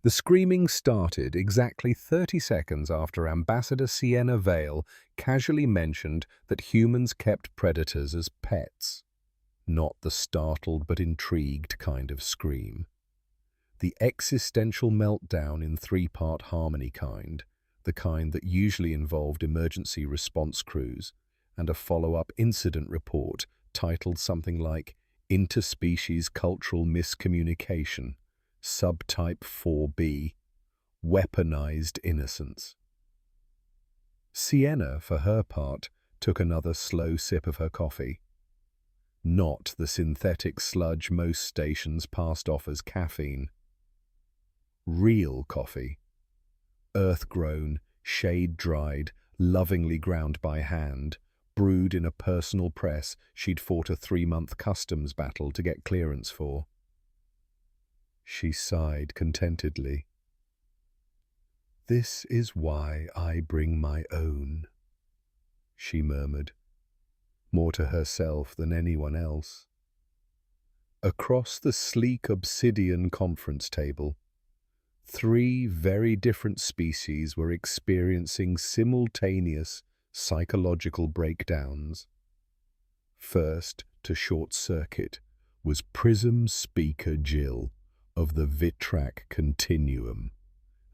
The screaming started exactly 30 seconds after Ambassador Sienna Vale casually mentioned that humans kept predators as pets. Not the startled but intrigued kind of scream. The existential meltdown in three-part harmony kind, the kind that usually involved emergency response crews, and a follow-up incident report titled something like Interspecies Cultural Miscommunication, Subtype 4B, Weaponized Innocence. Sienna, for her part, took another slow sip of her coffee. Not the synthetic sludge most stations passed off as caffeine. Real coffee. Earth-grown, shade-dried, lovingly ground by hand, brewed in a personal press she'd fought a 3-month customs battle to get clearance for. She sighed contentedly. "This is why I bring my own," she murmured, more to herself than anyone else. Across the sleek obsidian conference table, 3 very different species were experiencing simultaneous psychological breakdowns. First to short-circuit was Prism Speaker Jill of the Vitrak Continuum,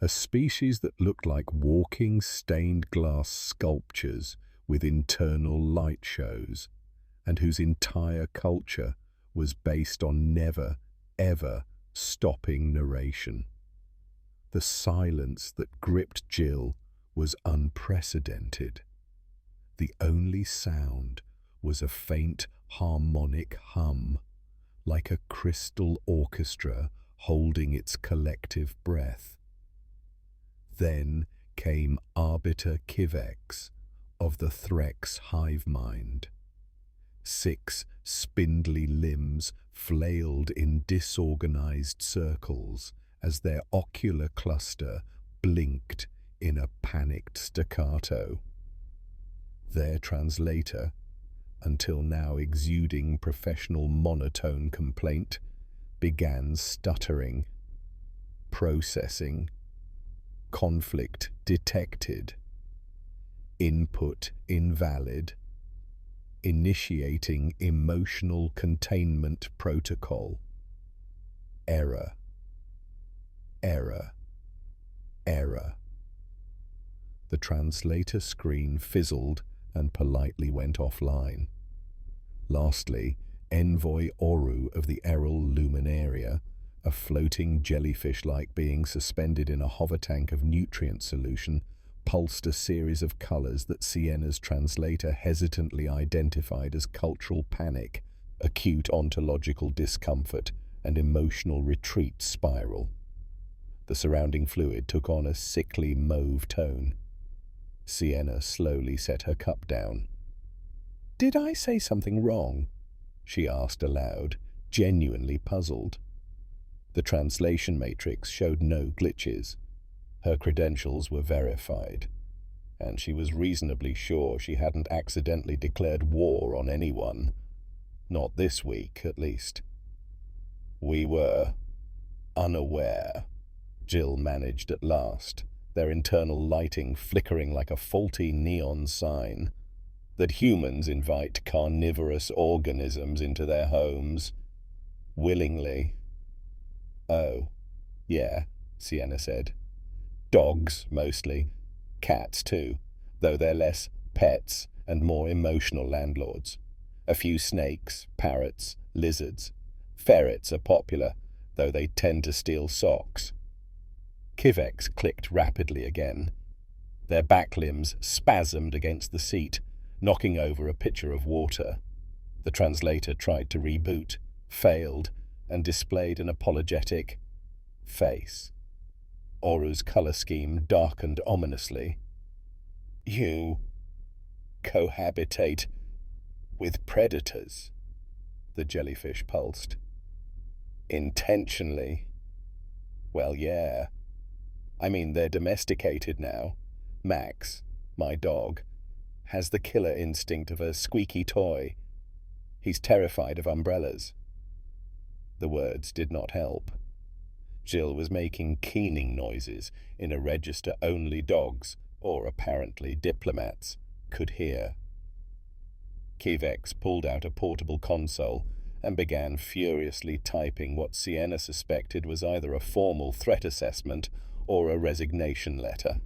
a species that looked like walking stained glass sculptures with internal light shows, and whose entire culture was based on never, ever stopping narration. The silence that gripped Jill was unprecedented. The only sound was a faint harmonic hum, like a crystal orchestra holding its collective breath. Then came Arbiter Kivex of the Threx hive mind. 6 spindly limbs flailed in disorganized circles as their ocular cluster blinked in a panicked staccato. Their translator, until now exuding professional monotone complaint, began stuttering. Processing. Conflict detected. Input invalid. Initiating emotional containment protocol. Error. Error. Error. The translator screen fizzled and politely went offline. Lastly, Envoy Oru of the Errol Luminaria, a floating jellyfish-like being suspended in a hover tank of nutrient solution, pulsed a series of colors that Sienna's translator hesitantly identified as cultural panic, acute ontological discomfort, and emotional retreat spiral. The surrounding fluid took on a sickly mauve tone. Sienna slowly set her cup down. "Did I say something wrong?" she asked aloud, genuinely puzzled. The translation matrix showed no glitches. Her credentials were verified, and she was reasonably sure she hadn't accidentally declared war on anyone. Not this week, at least. "We were unaware," Jill managed at last, their internal lighting flickering like a faulty neon sign, "that humans invite carnivorous organisms into their homes. Willingly." "Oh, yeah," Sienna said. "Dogs, mostly. Cats, too, though they're less pets and more emotional landlords. A few snakes, parrots, lizards. Ferrets are popular, though they tend to steal socks." Kivex clicked rapidly again. Their back limbs spasmed against the seat, knocking over a pitcher of water. The translator tried to reboot, failed, and displayed an apologetic face. Oru's color scheme darkened ominously. "You cohabitate with predators," the jellyfish pulsed. "Intentionally?" "Well, yeah. I mean, they're domesticated now. Max, my dog, has the killer instinct of a squeaky toy. He's terrified of umbrellas." The words did not help. Jill was making keening noises in a register only dogs, or apparently diplomats, could hear. Kivex pulled out a portable console and began furiously typing what Sienna suspected was either a formal threat assessment or a resignation letter.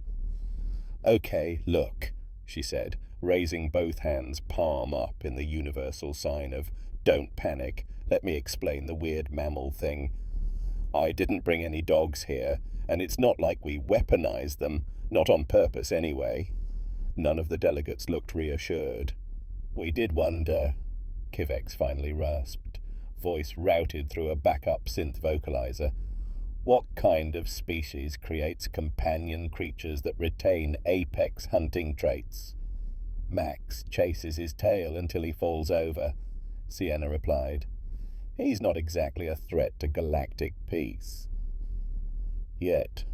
"Okay, look," she said, raising both hands palm up in the universal sign of "don't panic, let me explain the weird mammal thing. I didn't bring any dogs here, and it's not like we weaponized them, not on purpose anyway." None of the delegates looked reassured. "We did wonder," Kivex finally rasped, voice routed through a backup synth vocalizer, "what kind of species creates companion creatures that retain apex hunting traits?" "Max chases his tail until he falls over," Sienna replied. "He's not exactly a threat to galactic peace." Yet,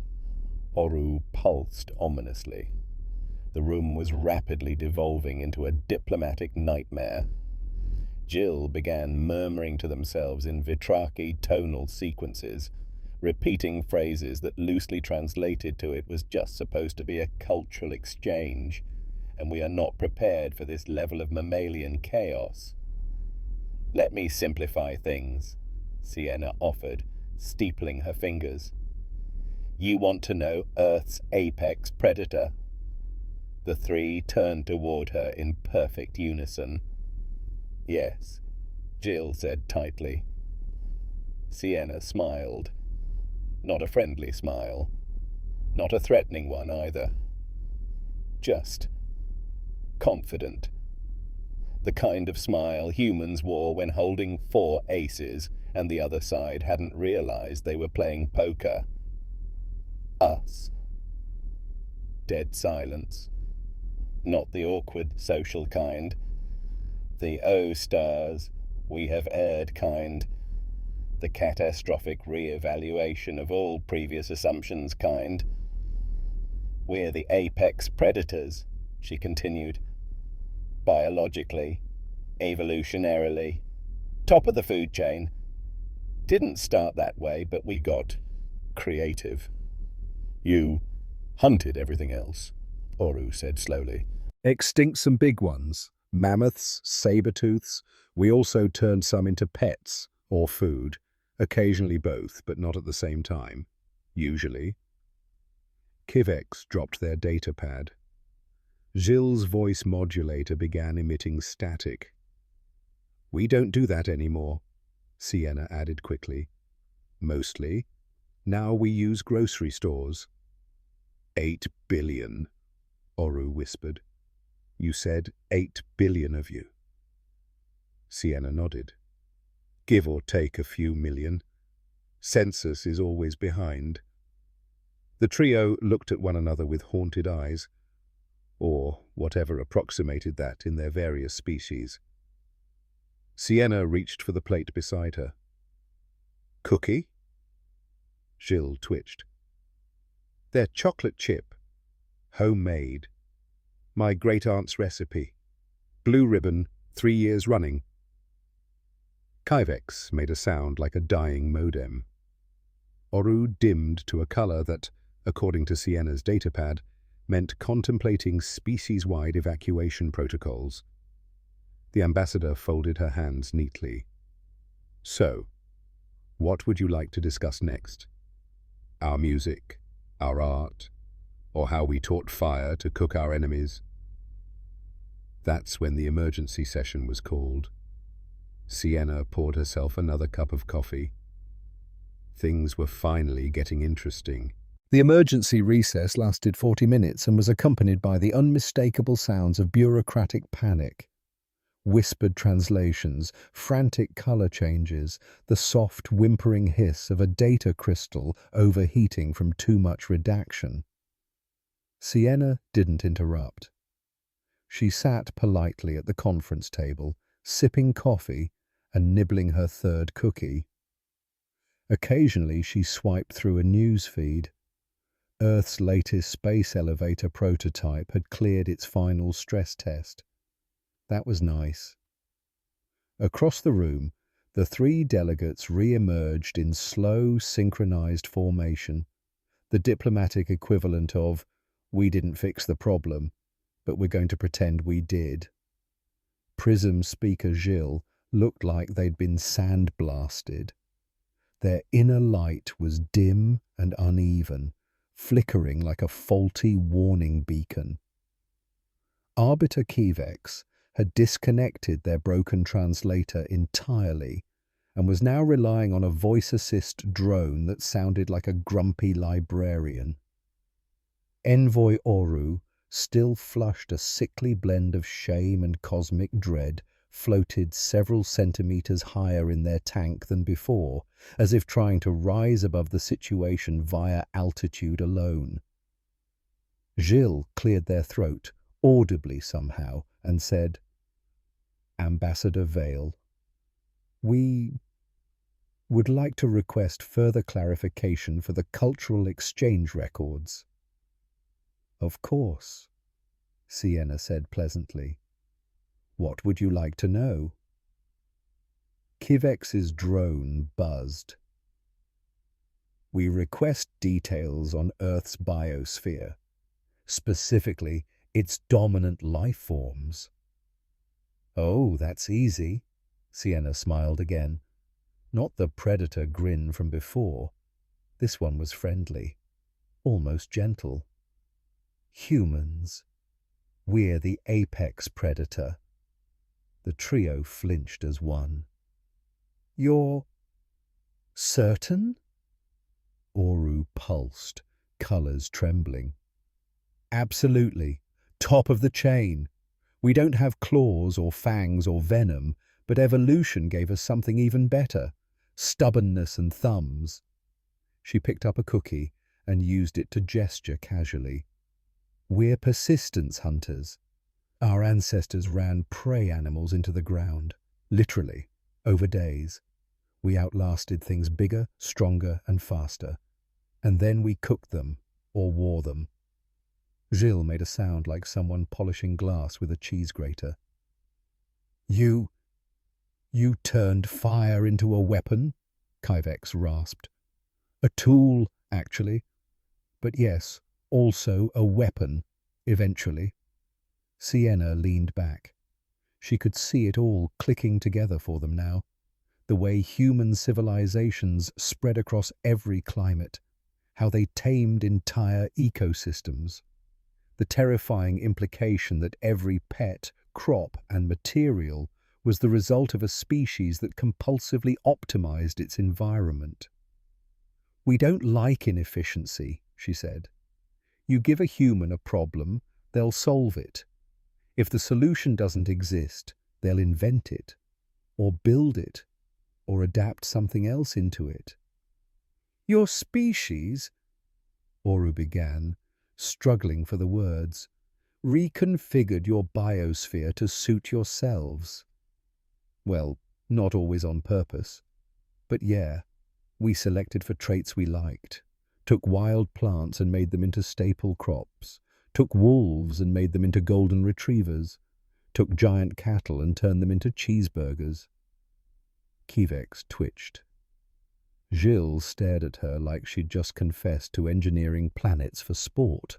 Oru pulsed ominously. The room was rapidly devolving into a diplomatic nightmare. Jill began murmuring to themselves in Vitraki tonal sequences, repeating phrases that loosely translated to it was just supposed to be a cultural exchange, and we are not prepared for this level of mammalian chaos. "Let me simplify things," Sienna offered, steepling her fingers. "You want to know Earth's apex predator?" The three turned toward her in perfect unison. "Yes," Jill said tightly. Sienna smiled. Not a friendly smile. Not a threatening one either. Just confident. The kind of smile humans wore when holding 4 aces and the other side hadn't realized they were playing poker. Us. Dead silence. Not the awkward social kind. The "oh stars, we have erred" kind. The catastrophic re-evaluation of all previous assumptions kind. "We're the apex predators," she continued. "Biologically, evolutionarily, top of the food chain. Didn't start that way, but we got creative." "You hunted everything else," Oru said slowly. "Extinct some big ones, mammoths, saber-tooths. We also turned some into pets or food, occasionally both, but not at the same time, usually." Kivex dropped their data pad. Gilles's voice modulator began emitting static. "We don't do that anymore," Sienna added quickly. "Mostly. Now we use grocery stores." 8 billion, Oru whispered. "You said 8 billion of you." Sienna nodded. "Give or take a few million. Census is always behind." The trio looked at one another with haunted eyes, or whatever approximated that in their various species. Sienna reached for the plate beside her. "Cookie?" Jill twitched. "They're chocolate chip. Homemade. My great-aunt's recipe. Blue ribbon, 3 years running." Kivex made a sound like a dying modem. Oru dimmed to a color that, according to Sienna's datapad, meant contemplating species-wide evacuation protocols. The ambassador folded her hands neatly. "So, what would you like to discuss next? Our music, our art, or how we taught fire to cook our enemies?" That's when the emergency session was called. Sienna poured herself another cup of coffee. Things were finally getting interesting. The emergency recess lasted 40 minutes and was accompanied by the unmistakable sounds of bureaucratic panic. Whispered translations, frantic color changes, the soft, whimpering hiss of a data crystal overheating from too much redaction. Sienna didn't interrupt. She sat politely at the conference table, sipping coffee and nibbling her third cookie. Occasionally she swiped through a news feed. Earth's latest space elevator prototype had cleared its final stress test. That was nice. Across the room, The three delegates re-emerged in slow, synchronized formation, the diplomatic equivalent of, "We didn't fix the problem, but we're going to pretend we did." Prism speaker Gilles looked like they'd been sandblasted. Their inner light was dim and uneven, flickering like a faulty warning beacon. Arbiter Kivex had disconnected their broken translator entirely and was now relying on a voice-assist drone that sounded like a grumpy librarian. Envoy Oru, still flushed a sickly blend of shame and cosmic dread, floated several centimeters higher in their tank than before, as if trying to rise above the situation via altitude alone. Gilles cleared their throat, audibly somehow, and said, "Ambassador Vale, we would like to request further clarification for the cultural exchange records." "Of course," Sienna said pleasantly. "What would you like to know?" Kivex's drone buzzed. "We request details on Earth's biosphere, specifically its dominant life forms." "Oh, that's easy," Sienna smiled again. Not the predator grin from before. This one was friendly, almost gentle. "Humans. We're the apex predator." The trio flinched as one. "You're certain?" Oru pulsed, colors trembling. "Absolutely. Top of the chain. We don't have claws or fangs or venom, but evolution gave us something even better. Stubbornness and thumbs." She picked up a cookie and used it to gesture casually. "We're persistence hunters. Our ancestors ran prey animals into the ground, literally, over days. We outlasted things bigger, stronger, and faster. And then we cooked them, or wore them." Gilles made a sound like someone polishing glass with a cheese grater. You turned fire into a weapon?" Kivex rasped. "A tool, actually. But yes, also a weapon, eventually." Sienna leaned back. She could see it all clicking together for them now. The way human civilizations spread across every climate. How they tamed entire ecosystems. The terrifying implication that every pet, crop, and material was the result of a species that compulsively optimized its environment. "We don't like inefficiency," she said. "You give a human a problem, they'll solve it. If the solution doesn't exist, they'll invent it, or build it, or adapt something else into it." "Your species," Oru began, struggling for the words, "reconfigured your biosphere to suit yourselves." "Well, not always on purpose. But yeah, we selected for traits we liked. Took wild plants and made them into staple crops. Took wolves and made them into golden retrievers. Took giant cattle and turned them into cheeseburgers." Kivex twitched. Gilles stared at her like she'd just confessed to engineering planets for sport.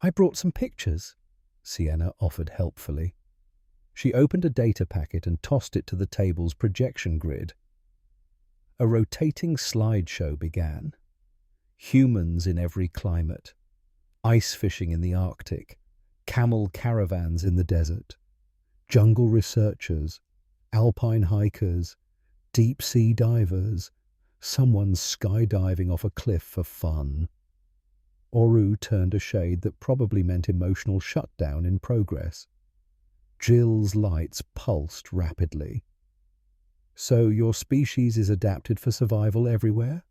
"I brought some pictures," Sienna offered helpfully. She opened a data packet and tossed it to the table's projection grid. A rotating slideshow began. Humans in every climate. Ice fishing in the Arctic. Camel caravans in the desert. Jungle researchers. Alpine hikers. Deep-sea divers. Someone skydiving off a cliff for fun. Oru turned a shade that probably meant emotional shutdown in progress. Jill's lights pulsed rapidly. "So your species is adapted for survival everywhere?"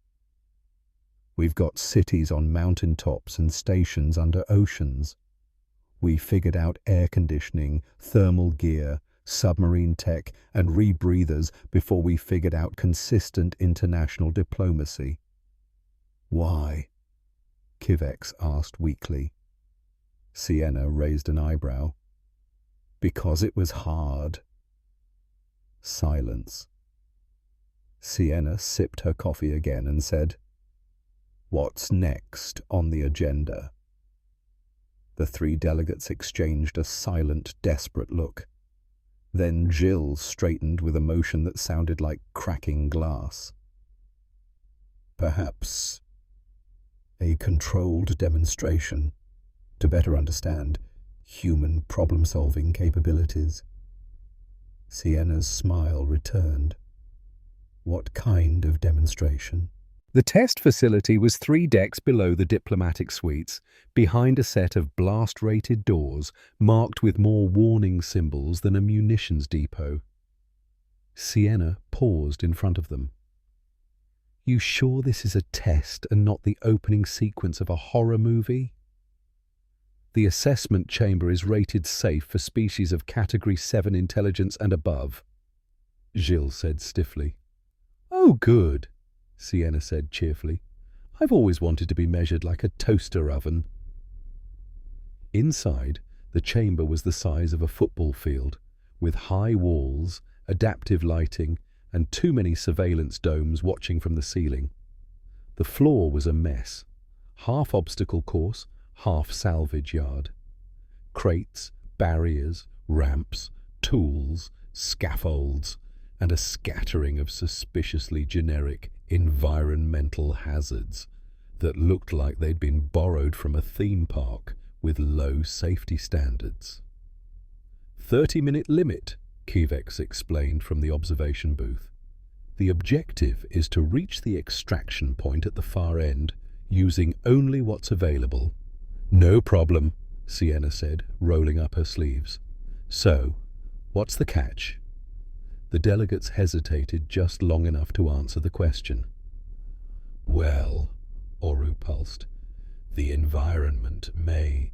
"We've got cities on mountaintops and stations under oceans. We figured out air conditioning, thermal gear, submarine tech, and rebreathers before we figured out consistent international diplomacy." "Why?" Kivex asked weakly. Sienna raised an eyebrow. "Because it was hard." Silence. Sienna sipped her coffee again and said, "What's next on the agenda?" The three delegates exchanged a silent, desperate look. Then Jill straightened with a motion that sounded like cracking glass. "Perhaps a controlled demonstration to better understand human problem-solving capabilities." Sienna's smile returned. "What kind of demonstration?" The test facility was 3 decks below the diplomatic suites, behind a set of blast-rated doors marked with more warning symbols than a munitions depot. Sienna paused in front of them. "You sure this is a test and not the opening sequence of a horror movie?" "The assessment chamber is rated safe for species of Category 7 intelligence and above," Jill said stiffly. "Oh, good," Sienna said cheerfully. "I've always wanted to be measured like a toaster oven." Inside, the chamber was the size of a football field, with high walls, adaptive lighting, and too many surveillance domes watching from the ceiling. The floor was a mess, half obstacle course, half salvage yard. Crates, barriers, ramps, tools, scaffolds, and a scattering of suspiciously generic environmental hazards that looked like they'd been borrowed from a theme park with low safety standards. 30-minute limit, Kivex explained from the observation booth. The objective is to reach the extraction point at the far end using only what's available. "No problem," Sienna said, rolling up her sleeves. "So, what's the catch?" The delegates hesitated just long enough to answer the question. "Well," Oru pulsed, "the environment may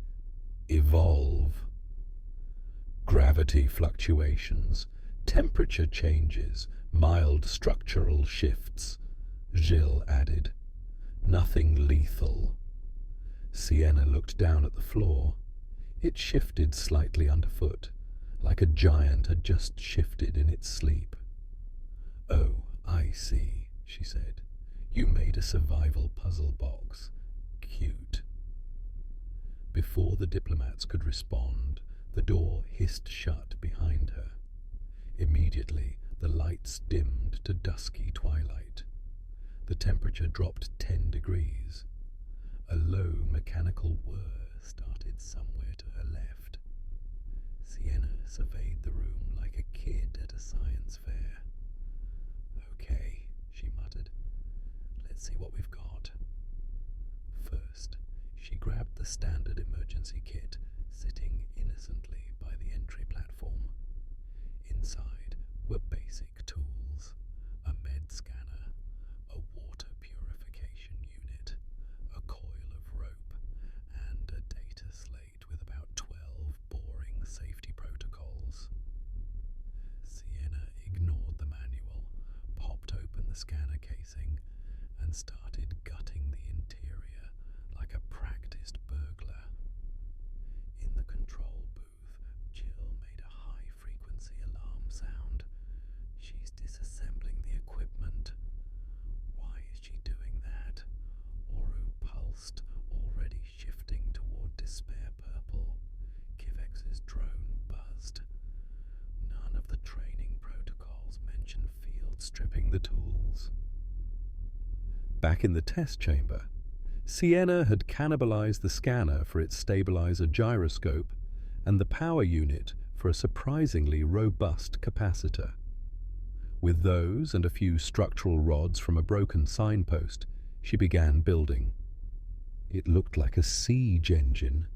evolve. Gravity fluctuations, temperature changes, mild structural shifts," Jill added. "Nothing lethal." Sienna looked down at the floor. It shifted slightly underfoot, like a giant had just shifted in its sleep. "Oh, I see," she said. "You made a survival puzzle box. Cute." Before the diplomats could respond, the door hissed shut behind her. Immediately, the lights dimmed to dusky twilight. The temperature dropped 10 degrees. A low mechanical whir started somewhere to her left. Sienna surveyed the room like a kid at a science fair. "Okay," she muttered. "Let's see what we've got." First, she grabbed the standard emergency kit sitting innocently by the entry platform. Inside were basic tools: a med scanner, a water purification unit, a coil of rope, and a data slate with about 12 boring safety protocols. Sienna ignored the manual, popped open the scanner casing, and started gutting the interior like a practiced burglar. In the control booth, Jill made a high-frequency alarm sound. "She's disassembling the equipment." "Why is she doing that?" Oru pulsed, already shifting toward despair purple. Kivex's drone buzzed. None of the training protocols mention field stripping the tools. Back in the test chamber, Sienna had cannibalized the scanner for its stabilizer gyroscope and the power unit for a surprisingly robust capacitor. With those and a few structural rods from a broken signpost, she began building. It looked like a siege engine,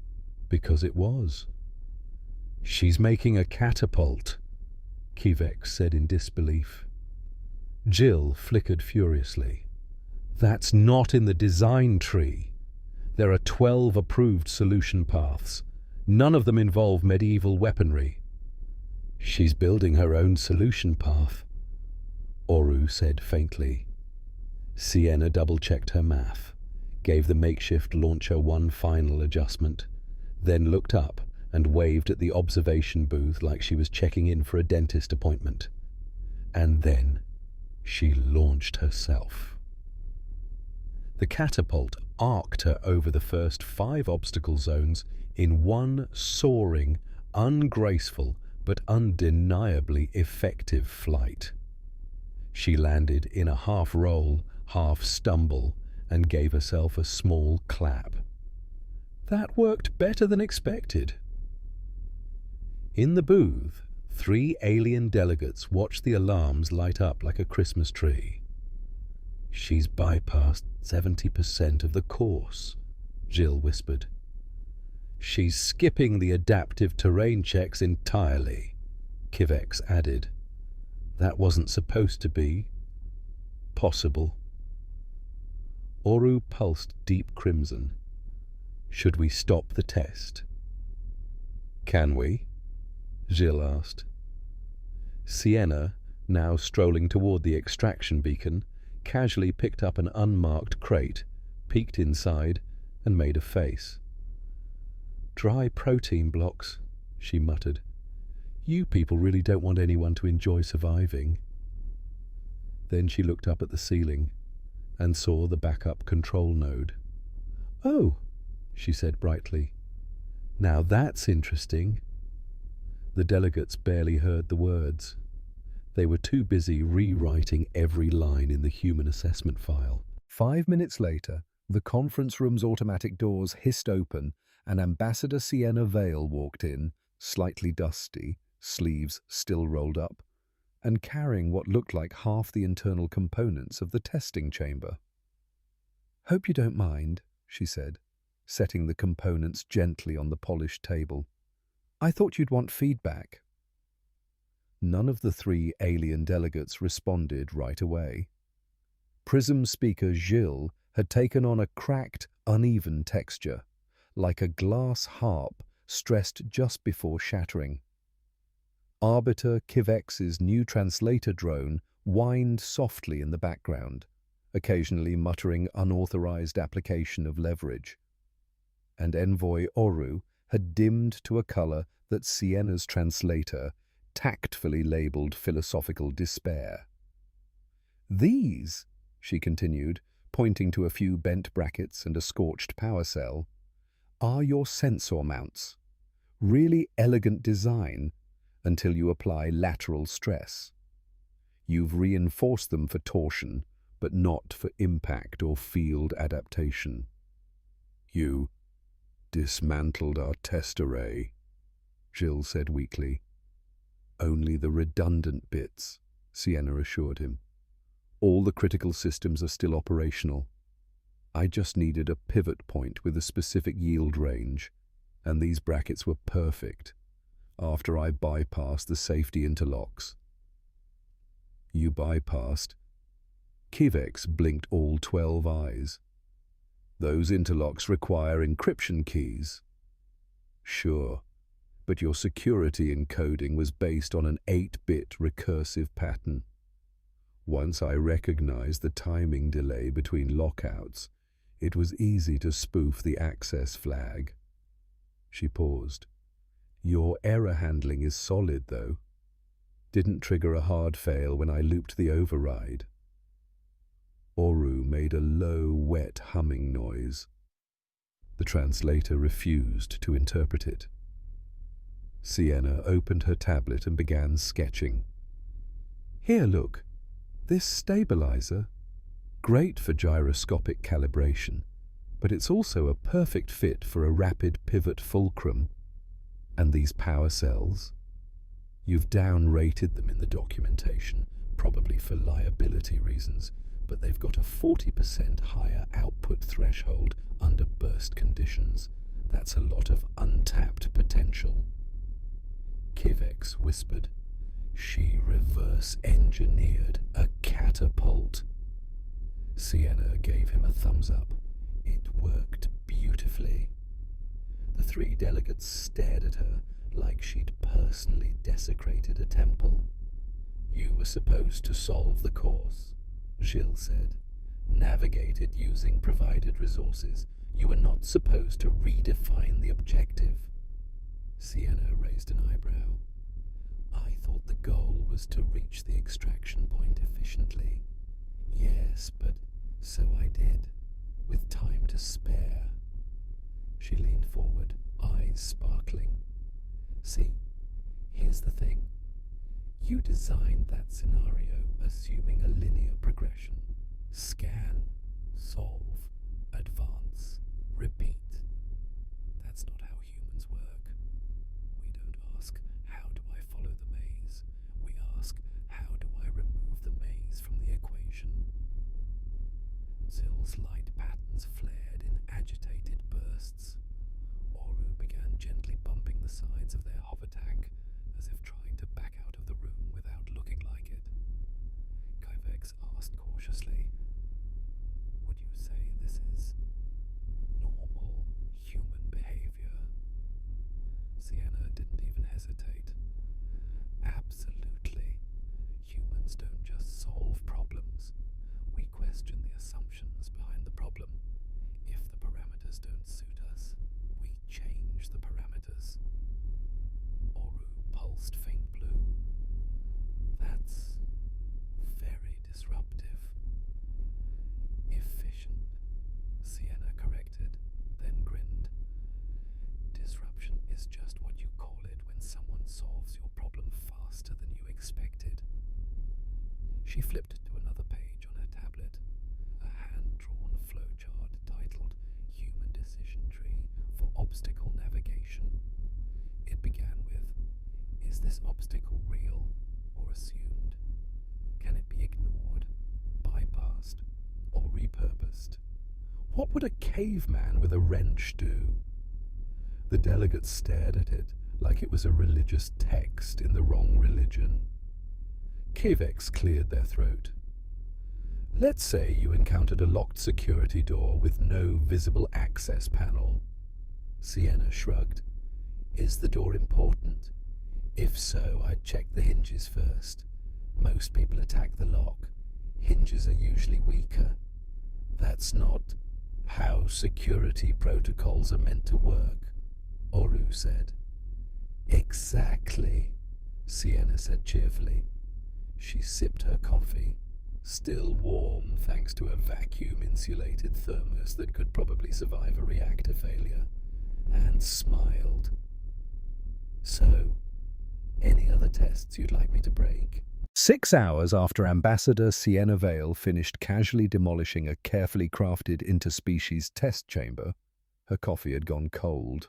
because it was. "She's making a catapult," Kivex said in disbelief. Jill flickered furiously. "That's not in the design tree. There are 12 approved solution paths. None of them involve medieval weaponry." "She's building her own solution path," Oru said faintly. Sienna double-checked her math, gave the makeshift launcher one final adjustment, then looked up and waved at the observation booth like she was checking in for a dentist appointment. And then She launched herself. The catapult arced her over the first 5 obstacle zones in one soaring, ungraceful, but undeniably effective flight. She landed in a half-roll, half-stumble, and gave herself a small clap. That worked better than expected. In the booth, 3 alien delegates watched the alarms light up like a Christmas tree. "She's bypassed 70% of the course," Jill whispered. "She's skipping the adaptive terrain checks entirely," Kivex added. "That wasn't supposed to be possible." Oru pulsed deep crimson. "Should we stop the test?" "Can we?" Jill asked. Sienna, now strolling toward the extraction beacon, casually picked up an unmarked crate, peeked inside, and made a face. "Dry protein blocks," she muttered. "You people really don't want anyone to enjoy surviving." Then she looked up at the ceiling and saw the backup control node. "Oh," she said brightly. "Now that's interesting." The delegates barely heard the words. They were too busy rewriting every line in the human assessment file. 5 minutes later, the conference room's automatic doors hissed open and Ambassador Sienna Vale walked in, slightly dusty, sleeves still rolled up, and carrying what looked like half the internal components of the testing chamber. "Hope you don't mind," she said, setting the components gently on the polished table. "I thought you'd want feedback." None of the 3 alien delegates responded right away. Prism speaker Jill had taken on a cracked, uneven texture, like a glass harp stressed just before shattering. Arbiter Kivex's new translator drone whined softly in the background, occasionally muttering unauthorized application of leverage. And Envoy Oru had dimmed to a color that Sienna's translator tactfully labeled philosophical despair. "These," she continued, pointing to a few bent brackets and a scorched power cell, "are your sensor mounts. Really elegant design until you apply lateral stress. You've reinforced them for torsion, but not for impact or field adaptation." "You dismantled our test array," Jill said weakly. "Only the redundant bits," Sienna assured him. "All the critical systems are still operational. I just needed a pivot point with a specific yield range, and these brackets were perfect after I bypassed the safety interlocks." "You bypassed?" Kivex blinked all 12 eyes. "Those interlocks require encryption keys." "Sure, but your security encoding was based on an 8-bit recursive pattern. Once I recognized the timing delay between lockouts, it was easy to spoof the access flag." She paused. "Your error handling is solid, though. Didn't trigger a hard fail when I looped the override." Oru made a low, wet humming noise. The translator refused to interpret it. Sienna opened her tablet and began sketching. "Here, look. This stabilizer. Great for gyroscopic calibration, but it's also a perfect fit for a rapid pivot fulcrum. And these power cells? You've down-rated them in the documentation, probably for liability reasons, but they've got a 40% higher output threshold under burst conditions. That's a lot of untapped potential." Kivex whispered. "She reverse-engineered a catapult." Sienna gave him a thumbs up. "It worked beautifully." The 3 delegates stared at her like she'd personally desecrated a temple. "You were supposed to solve the course," Jill said. "Navigate it using provided resources. You were not supposed to redefine the objective." Sienna raised an eyebrow. I thought the goal was to reach the extraction point efficiently. Yes, but so I did, with time to spare. She leaned forward, eyes sparkling. See, here's the thing. You designed that scenario assuming a linear progression. Scan, solve, advance, repeat. That's not how humans work. We don't ask, how do I follow the maze? We ask, how do I remove the maze from the equation? Zill's light patterns flared in agitated bursts. Oru began gently bumping the sides of their hover tank, as if trying to back out of the room without looking like it. Kyvex asked cautiously, "Would you say this is normal human behavior?" Sienna didn't even hesitate. Absolutely. Humans don't just solve problems. We question the assumptions behind the problem. If the parameters don't suit us, we change the parameters. Oru pulsed faint blue. That's very disruptive. Efficient, Sienna corrected, then grinned. Disruption is just what you call it when someone solves your problem faster than you expected. She flipped to another page on her tablet, a hand-drawn flowchart titled Human Decision Tree for Obstacle Navigation. It began with, is this obstacle real or assumed? Can it be ignored, bypassed, or repurposed? What would a caveman with a wrench do? The delegates stared at it like it was a religious text in the wrong religion. Cavex cleared their throat. Let's say you encountered a locked security door with no visible access panel. Sienna shrugged. Is the door important? If so, I'd check the hinges first. Most people attack the lock. Hinges are usually weaker. That's not how security protocols are meant to work, Oru said. Exactly, Sienna said cheerfully. She sipped her coffee, still warm thanks to a vacuum-insulated thermos that could probably survive a reactor failure, and smiled. So, any other tests you'd like me to break? 6 hours after Ambassador Sienna Vale finished casually demolishing a carefully crafted interspecies test chamber, her coffee had gone cold.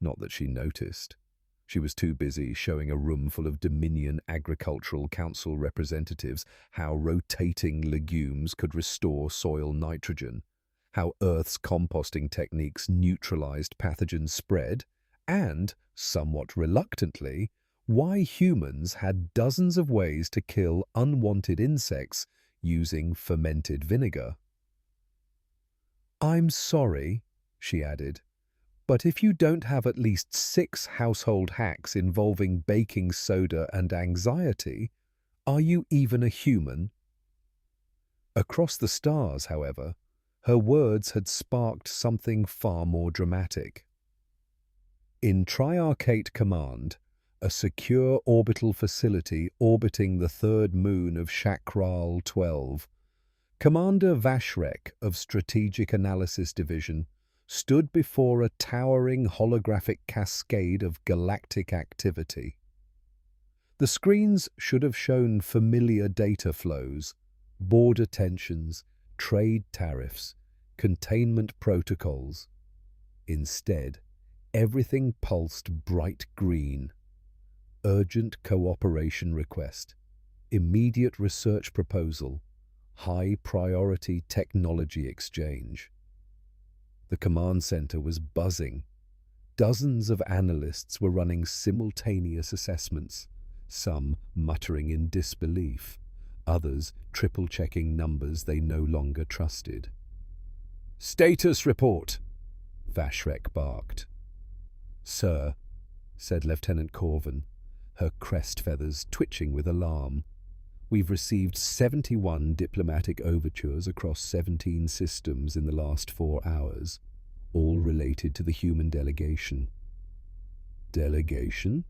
Not that she noticed. She was too busy showing a room full of Dominion Agricultural Council representatives how rotating legumes could restore soil nitrogen, how Earth's composting techniques neutralized pathogen spread, and, somewhat reluctantly, why humans had dozens of ways to kill unwanted insects using fermented vinegar. I'm sorry, she added, but if you don't have at least 6 household hacks involving baking soda and anxiety, are you even a human? Across the stars, however, her words had sparked something far more dramatic. In Triarchate Command, a secure orbital facility orbiting the third moon of Chakral 12, Commander Vashrek of Strategic Analysis Division stood before a towering holographic cascade of galactic activity. The screens should have shown familiar data flows, border tensions, trade tariffs, containment protocols. Instead, everything pulsed bright green. Urgent cooperation request, immediate research proposal, high priority technology exchange. The command center was buzzing. Dozens of analysts were running simultaneous assessments, some muttering in disbelief, others triple-checking numbers they no longer trusted. "Status report," Vashrek barked. "Sir," said Lieutenant Corvin, her crest feathers twitching with alarm, "we've received 71 diplomatic overtures across 17 systems in the last 4 hours, all related to the human delegation." "Delegation?"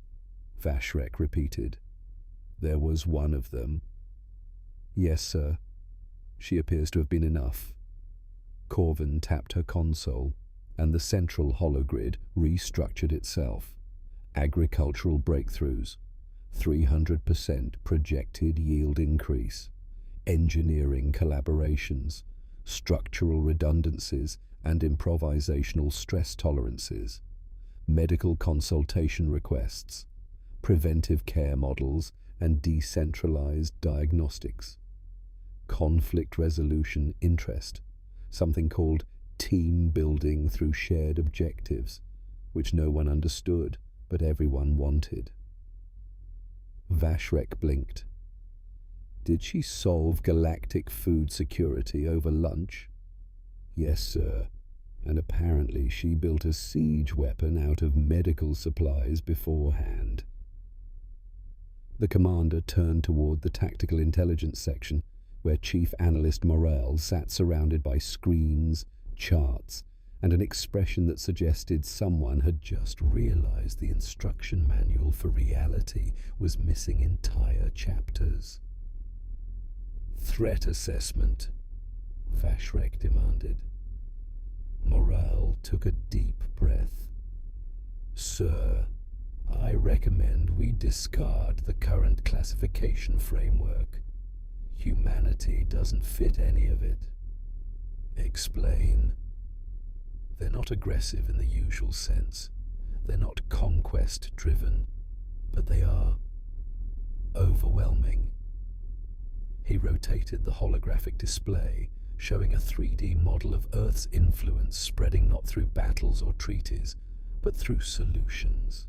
Vashrek repeated. There was one of them. Yes, sir. She appears to have been enough. Corvin tapped her console, and the central hologrid restructured itself. Agricultural breakthroughs, 300% projected yield increase, engineering collaborations, structural redundancies and improvisational stress tolerances, medical consultation requests, preventive care models and decentralized diagnostics, conflict resolution interest, something called team building through shared objectives, which no one understood but everyone wanted. Vashrek blinked. Did she solve galactic food security over lunch? Yes, sir. And apparently she built a siege weapon out of medical supplies beforehand. The commander turned toward the tactical intelligence section, where Chief Analyst Morel sat surrounded by screens, charts, and an expression that suggested someone had just realized the instruction manual for reality was missing entire chapters. Threat assessment, Vashrek demanded. Morale took a deep breath. Sir, I recommend we discard the current classification framework. Humanity doesn't fit any of it. Explain. They're not aggressive in the usual sense. They're not conquest-driven, but they are overwhelming. He rotated the holographic display, showing a 3D model of Earth's influence spreading not through battles or treaties, but through solutions.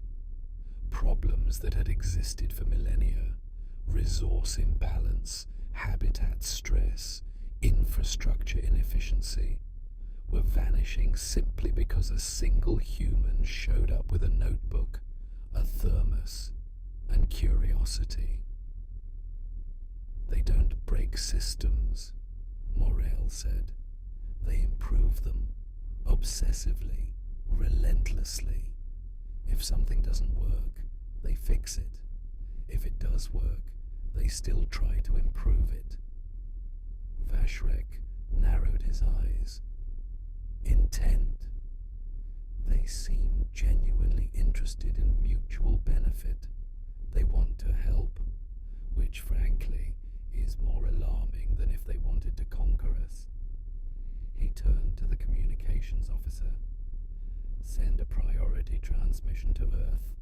Problems that had existed for millennia, resource imbalance, habitat stress, infrastructure inefficiency, were vanishing simply because a single human showed up with a notebook, a thermos, and curiosity. They don't break systems, Morel said. They improve them, obsessively, relentlessly. If something doesn't work, they fix it. If it does work, they still try to improve it. Vashrek narrowed his eyes. Intent. They seem genuinely interested in mutual benefit. They want to help, which frankly is more alarming than if they wanted to conquer us. He turned to the communications officer. Send a priority transmission to Earth.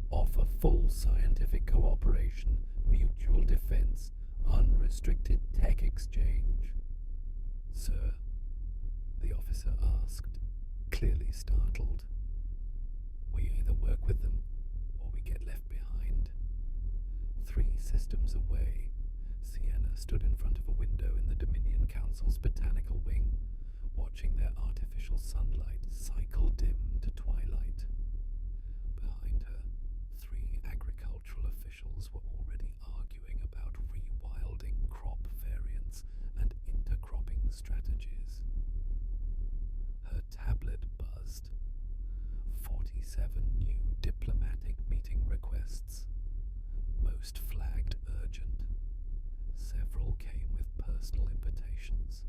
Offer full scientific cooperation, mutual defense, unrestricted tech exchange. Sir, the officer asked, clearly startled. We either work with them, or we get left behind. 3 systems away, Sienna stood in front of a window in the Dominion Council's botanical wing, watching their artificial sunlight cycle dim to twilight. Behind her, 3 agricultural officials were already arguing about rewilding crop variants and intercropping strategies. Her tablet buzzed. 47 new diplomatic meeting requests. Most flagged urgent. Several came with personal invitations.